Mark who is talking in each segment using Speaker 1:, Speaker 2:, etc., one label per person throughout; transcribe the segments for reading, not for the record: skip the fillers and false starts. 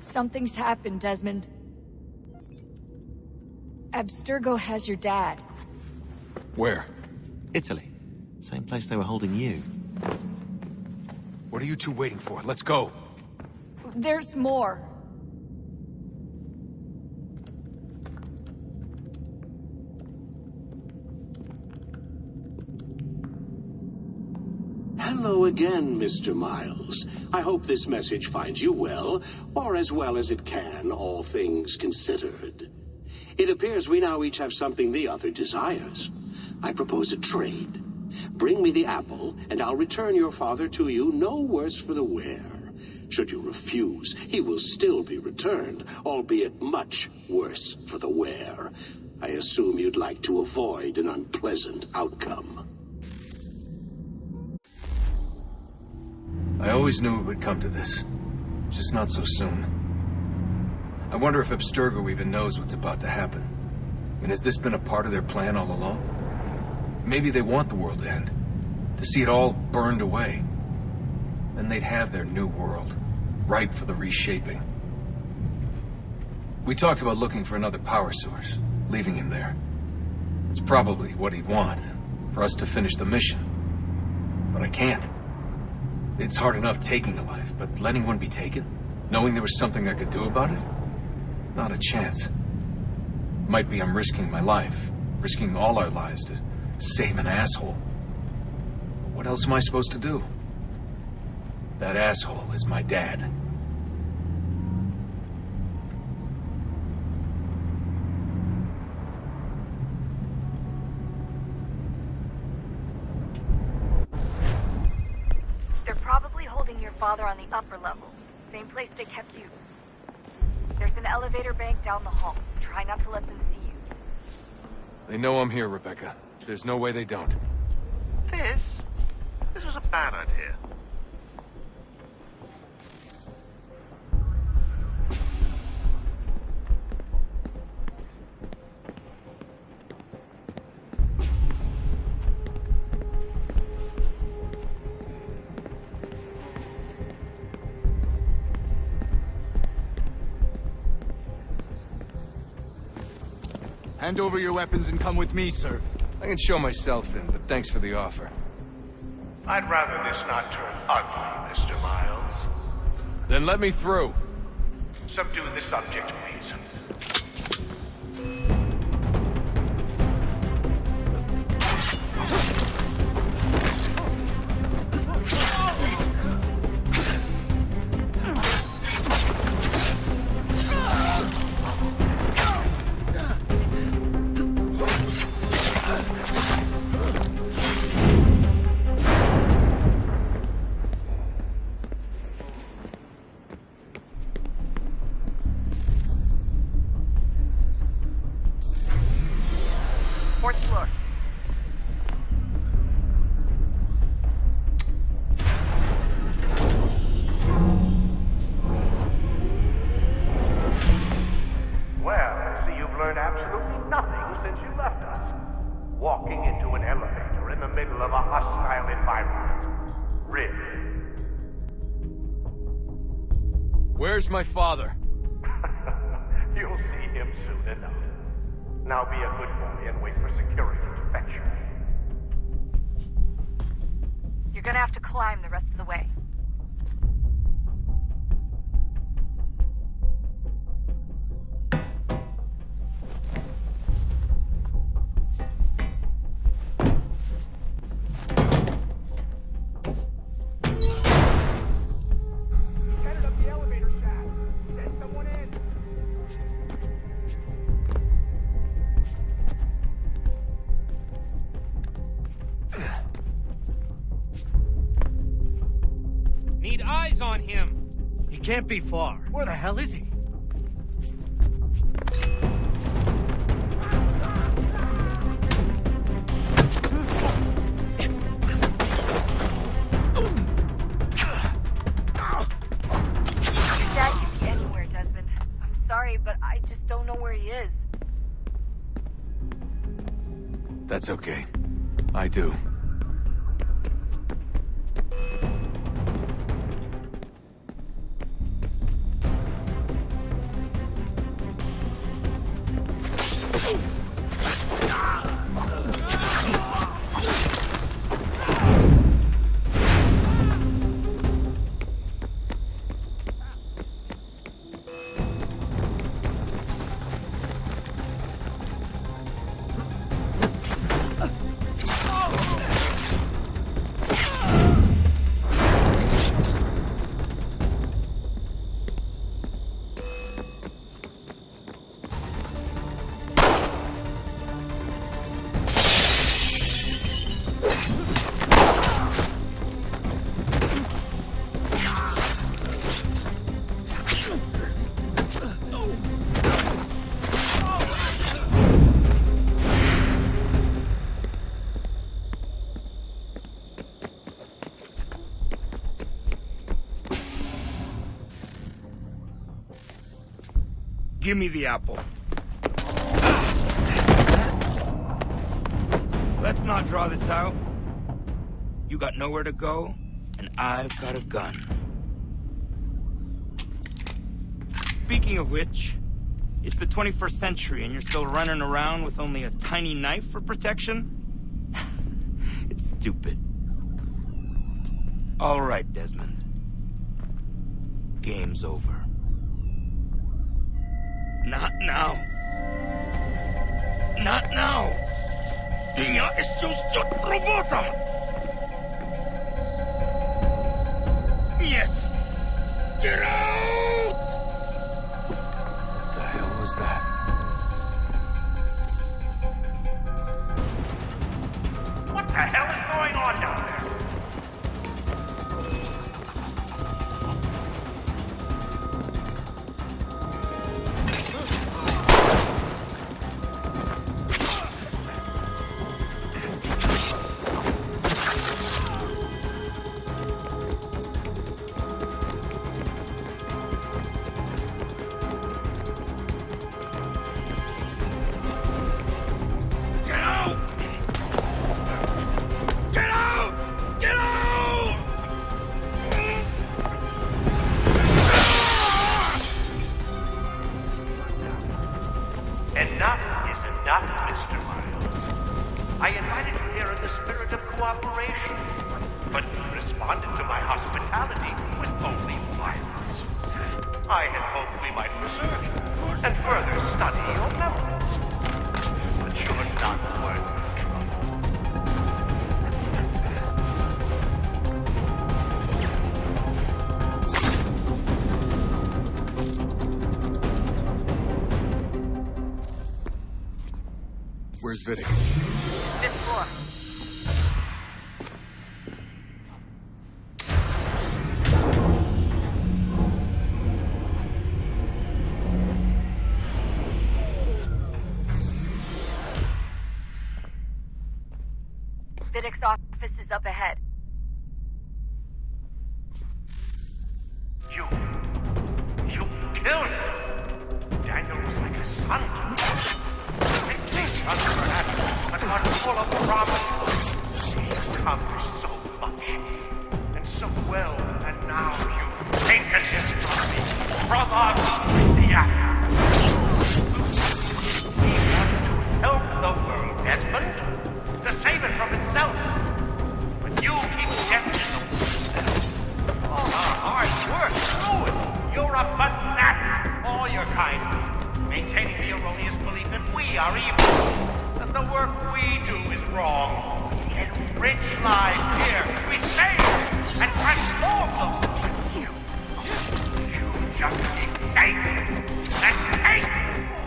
Speaker 1: Something's happened, Desmond. Abstergo has your dad.
Speaker 2: Where?
Speaker 3: Italy. Same place they were holding you.
Speaker 2: What are you two waiting for? Let's go.
Speaker 1: There's more.
Speaker 4: Hello again, Mr. Miles. I hope this message finds you well, or as well as it can, all things considered. It appears we now each have something the other desires. I propose a trade. Bring me the apple, and I'll return your father to you no worse for the wear. Should you refuse, he will still be returned, albeit much worse for the wear. I assume you'd like to avoid an unpleasant outcome.
Speaker 2: I always knew it would come to this. Just not so soon. I wonder if Abstergo even knows what's about to happen. I mean, has this been a part of their plan all along? Maybe they want the world to end. To see it all burned away. Then they'd have their new world, ripe for the reshaping. We talked about looking for another power source, leaving him there. It's probably what he'd want, for us to finish the mission. But I can't. It's hard enough taking a life, but letting one be taken? Knowing there was something I could do about it? Not a chance. Might be I'm risking my life, risking all our lives to save an asshole. What else am I supposed to do? That asshole is my dad.
Speaker 5: They're probably holding your father on the upper level. Same place they kept you. There's an elevator bank down the hall. Try not to let them see you.
Speaker 2: They know I'm here, Rebecca. There's no way they don't.
Speaker 6: This was a bad idea.
Speaker 7: Hand over your weapons and come with me, sir.
Speaker 2: I can show myself in, but thanks for the offer.
Speaker 6: I'd rather this not turn ugly, Mr. Miles.
Speaker 2: Then let me through.
Speaker 6: Subdue the subject, please.
Speaker 5: Fourth floor.
Speaker 6: Well, I see you've learned absolutely nothing since you left us. Walking into an elevator in the middle of a hostile environment. Really?
Speaker 2: Where's my father?
Speaker 6: You'll see him soon enough. Now be a good boy and wait for security to fetch you.
Speaker 5: You're gonna have to climb the rest of the way.
Speaker 8: Headed up the elevator shaft. Send someone in.
Speaker 9: Need eyes on him. He can't be far. Where the hell is he?
Speaker 5: Your dad could be anywhere, Desmond. I'm sorry, but I just don't know where he is.
Speaker 2: That's okay. I do.
Speaker 10: Give me the apple. Let's not draw this out. You got nowhere to go, and I've got a gun. Speaking of which, it's the 21st century and you're still running around with only a tiny knife for protection? It's stupid. All right, Desmond. Game's over. Not now. Not now. Я еще ждет работа. Нет. Get out!
Speaker 2: What the hell was that?
Speaker 6: What the hell is going on down there? Enough is enough, Mr. Miles. I invited you here in the spirit of cooperation, but you responded to my hospitality with only violence. I had hoped we might preserve you and further study your memories. But you're not worth the trouble.
Speaker 7: Where's Vidic?
Speaker 5: Fifth floor. Vidic's office is up ahead.
Speaker 6: You killed him. Daniel was like a son to me. But heart full of promise. He's accomplished so much, and so well, and now you've taken him from me, from us, the actor. We want to help the world, Desmond, to save it from itself. But you keep getting all our hard work ruined. You're a fanatic, all your kind, maintaining the erroneous belief that we are evil. That the work we do is wrong. We enrich lives here. We save and transform them. You just keep taking and take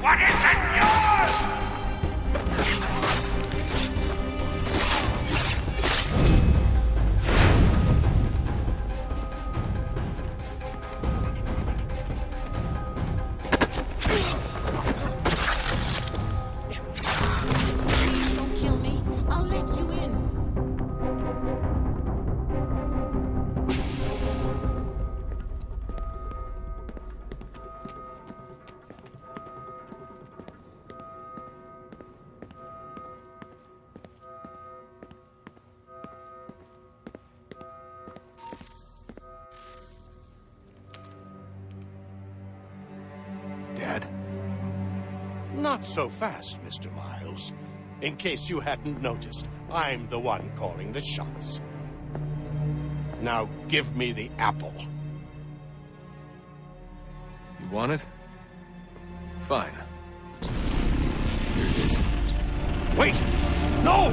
Speaker 6: what isn't yours!
Speaker 2: Dad?
Speaker 4: Not so fast, Mr. Miles. In case you hadn't noticed, I'm the one calling the shots. Now give me the apple.
Speaker 2: You want it? Fine. Here it is.
Speaker 4: Wait! No!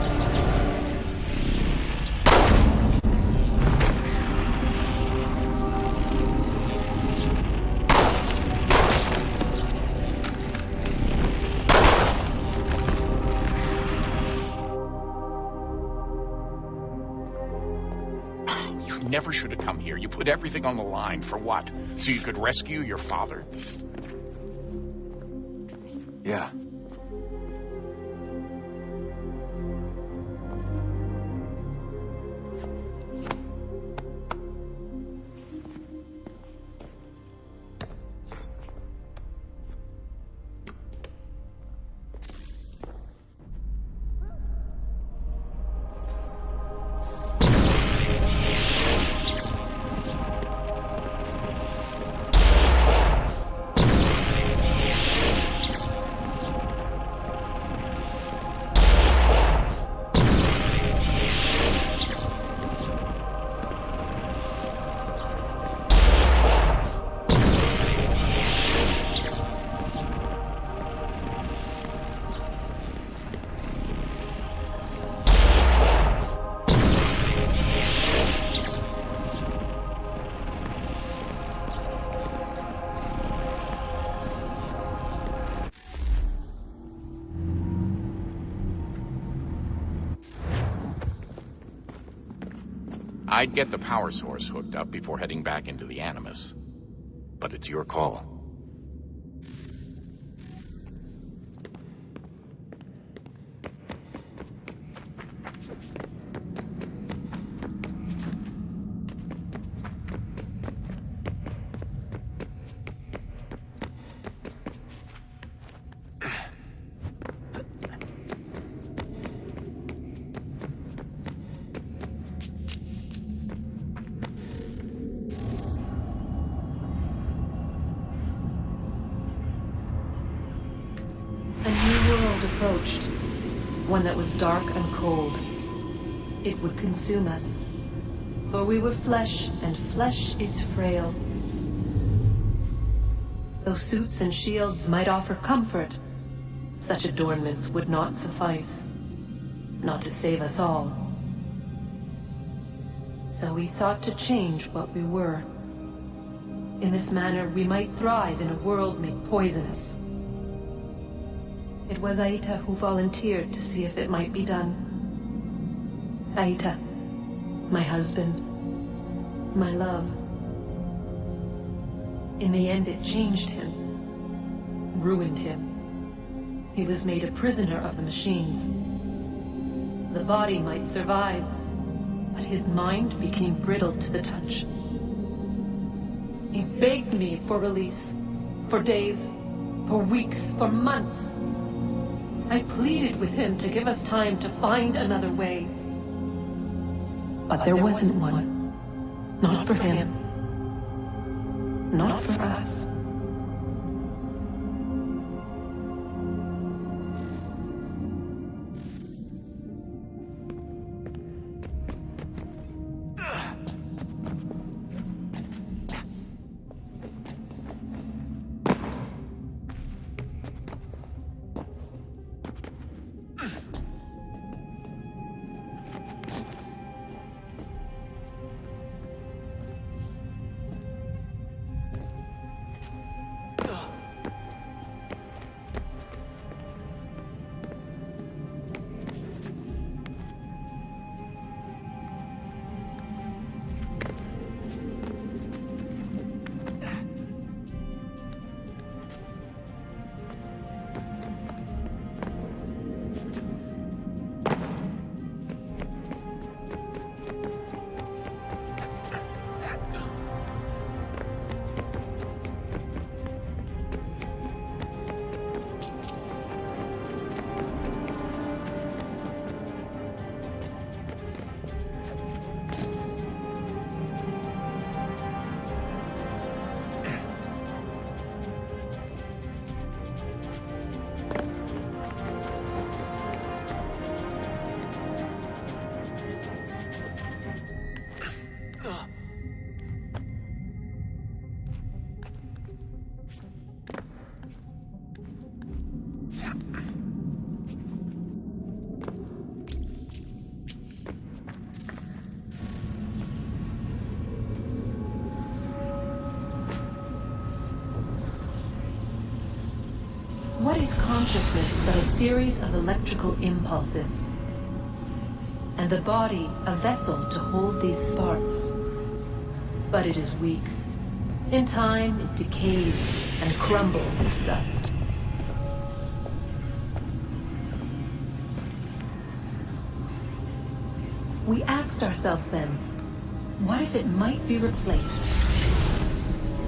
Speaker 11: Never should have come here. You put everything on the line. For what? So you could rescue your father?
Speaker 2: Yeah.
Speaker 11: I'd get the power source hooked up before heading back into the Animus. But it's your call.
Speaker 12: Approached, one that was dark and cold. It would consume us, for we were flesh, and flesh is frail. Though suits and shields might offer comfort, such adornments would not suffice, not to save us all. So we sought to change what we were. In this manner, we might thrive in a world made poisonous. It was Aita who volunteered to see if it might be done. Aita, my husband, my love. In the end, it changed him, ruined him. He was made a prisoner of the machines. The body might survive, but his mind became brittle to the touch. He begged me for release, for days, for weeks, for months. I pleaded with him to give us time to find another way. But there wasn't one. Not for him. Not for us. What is consciousness but a series of electrical impulses? And the body a vessel to hold these sparks. But it is weak. In time, it decays and crumbles into dust. We asked ourselves then, what if it might be replaced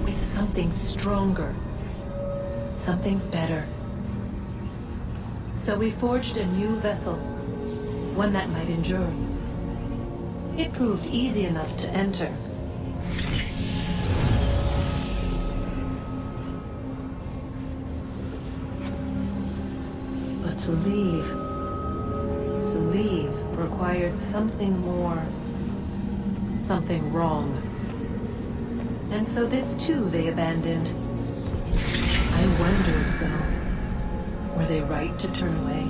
Speaker 12: with something stronger, something better? So we forged a new vessel, one that might endure. It proved easy enough to enter. But to leave required something more, something wrong. And so this too they abandoned. I wondered, though, were they right to turn away?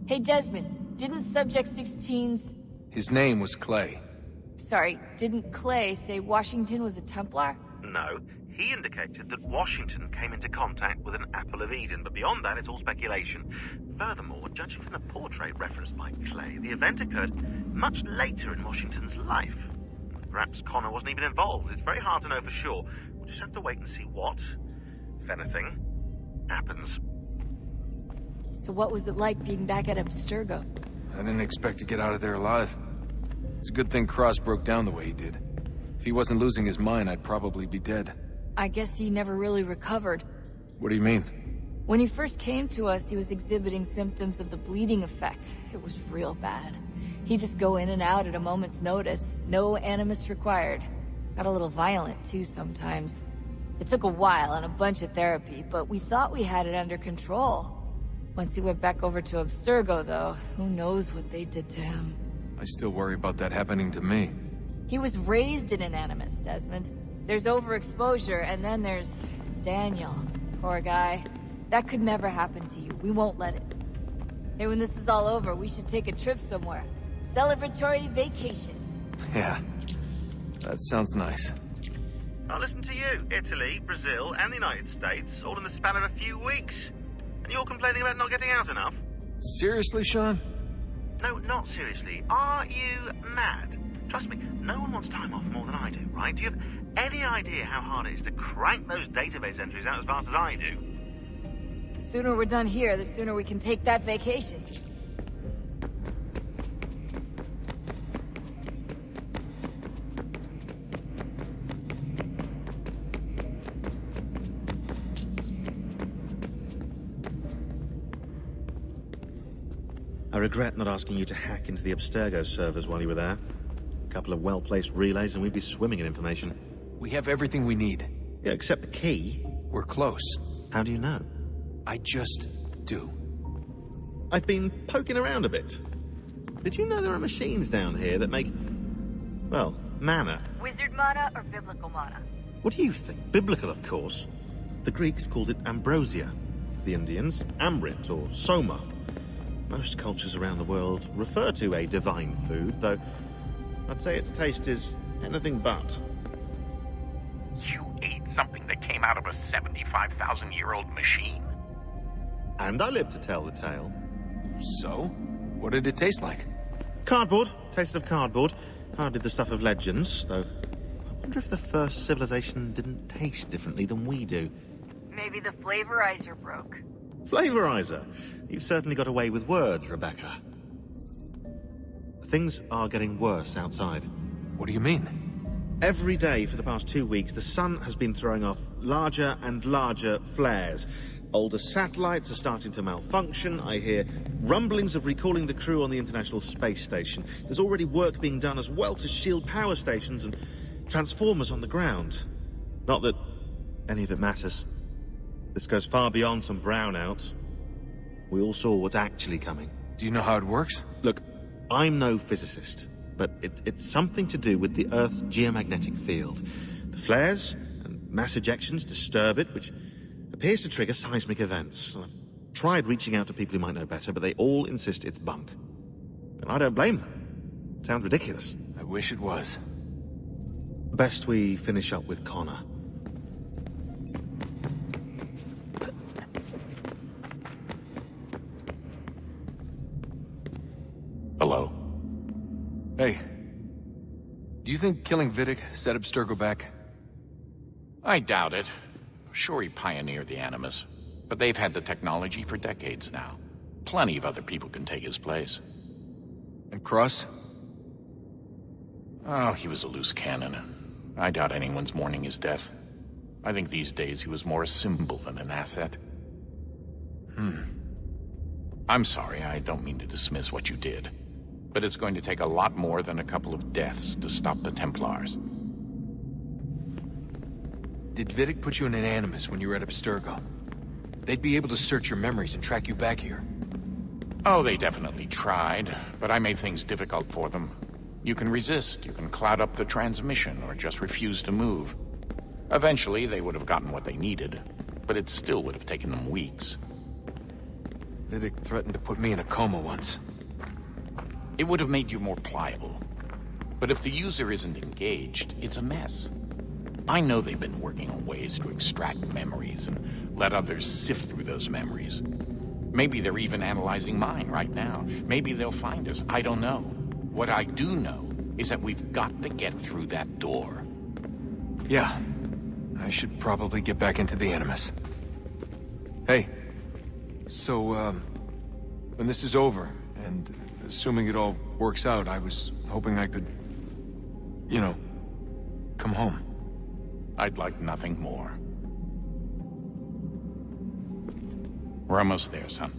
Speaker 1: Hey, Desmond, didn't Subject 16's...
Speaker 2: His name was Clay.
Speaker 1: Sorry, didn't Clay say Washington was a Templar?
Speaker 13: No. He indicated that Washington came into contact with an Apple of Eden, but beyond that, it's all speculation. Furthermore, judging from the portrait referenced by Clay, the event occurred much later in Washington's life. Perhaps Connor wasn't even involved. It's very hard to know for sure. We'll just have to wait and see what, if anything, happens.
Speaker 1: So what was it like being back at Abstergo?
Speaker 2: I didn't expect to get out of there alive. It's a good thing Cross broke down the way he did. If he wasn't losing his mind, I'd probably be dead.
Speaker 1: I guess he never really recovered.
Speaker 2: What do you mean?
Speaker 1: When he first came to us, he was exhibiting symptoms of the bleeding effect. It was real bad. He'd just go in and out at a moment's notice. No animus required. Got a little violent, too, sometimes. It took a while and a bunch of therapy, but we thought we had it under control. Once he went back over to Abstergo, though, who knows what they did to him.
Speaker 2: I still worry about that happening to me.
Speaker 1: He was raised in an animus, Desmond. There's overexposure, and then there's Daniel. Poor guy. That could never happen to you. We won't let it. Hey, when this is all over, we should take a trip somewhere. Celebratory vacation.
Speaker 2: Yeah. That sounds nice.
Speaker 13: Now listen to you. Italy, Brazil, and the United States, all in the span of a few weeks. And you're complaining about not getting out enough?
Speaker 2: Seriously, Sean?
Speaker 13: No, not seriously. Are you mad? Trust me, no one wants time off more than I do, right? Do you have any idea how hard it is to crank those database entries out as fast as I do?
Speaker 1: The sooner we're done here, the sooner we can take that vacation.
Speaker 3: I regret not asking you to hack into the Abstergo servers while you were there. A couple of well-placed relays and we'd be swimming in information.
Speaker 2: We have everything we need.
Speaker 3: Yeah, except the key.
Speaker 2: We're close.
Speaker 3: How do you know?
Speaker 2: I just do.
Speaker 3: I've been poking around a bit. Did you know there are machines down here that make, well, mana?
Speaker 5: Wizard mana or biblical mana?
Speaker 3: What do you think? Biblical, of course. The Greeks called it ambrosia. The Indians, amrit or soma. Most cultures around the world refer to a divine food, though I'd say its taste is anything but.
Speaker 11: You ate something that came out of a 75,000-year-old machine?
Speaker 3: And I live to tell the tale.
Speaker 2: So? What did it taste like?
Speaker 3: Cardboard. Taste of cardboard. Hardly the stuff of legends, though I wonder if the first civilization didn't taste differently than we do.
Speaker 5: Maybe the flavorizer broke.
Speaker 3: Flavorizer? You've certainly got away with words, Rebecca. Things are getting worse outside.
Speaker 2: What do you mean?
Speaker 3: Every day for the past 2 weeks, the sun has been throwing off larger and larger flares. Older satellites are starting to malfunction. I hear rumblings of recalling the crew on the International Space Station. There's already work being done as well to shield power stations and transformers on the ground. Not that any of it matters. This goes far beyond some brownouts. We all saw what's actually coming.
Speaker 2: Do you know how it works?
Speaker 3: Look, I'm no physicist, but it's something to do with the Earth's geomagnetic field. The flares and mass ejections disturb it, which appears to trigger seismic events. I've tried reaching out to people who might know better, but they all insist it's bunk. And I don't blame them. It sounds ridiculous.
Speaker 2: I wish it was.
Speaker 3: Best we finish up with Connor.
Speaker 11: Hello?
Speaker 2: Hey. Do you think killing Vidic set Abstergo back?
Speaker 11: I doubt it. Sure, he pioneered the Animus, but they've had the technology for decades now. Plenty of other people can take his place.
Speaker 2: And Cross?
Speaker 11: Oh, he was a loose cannon. I doubt anyone's mourning his death. I think these days he was more a symbol than an asset. I'm sorry, I don't mean to dismiss what you did. But it's going to take a lot more than a couple of deaths to stop the Templars.
Speaker 2: Did Vidic put you in an Animus when you were at Abstergo? They'd be able to search your memories and track you back here.
Speaker 11: Oh, they definitely tried, but I made things difficult for them. You can resist, you can cloud up the transmission, or just refuse to move. Eventually, they would have gotten what they needed, but it still would have taken them weeks.
Speaker 2: Vidic threatened to put me in a coma once.
Speaker 11: It would have made you more pliable. But if the user isn't engaged, it's a mess. I know they've been working on ways to extract memories and let others sift through those memories. Maybe they're even analyzing mine right now. Maybe they'll find us. I don't know. What I do know is that we've got to get through that door.
Speaker 2: Yeah. I should probably get back into the Animus. Hey. So, when this is over, and assuming it all works out, I was hoping I could, you know, come home.
Speaker 11: I'd like nothing more. We're almost there, son.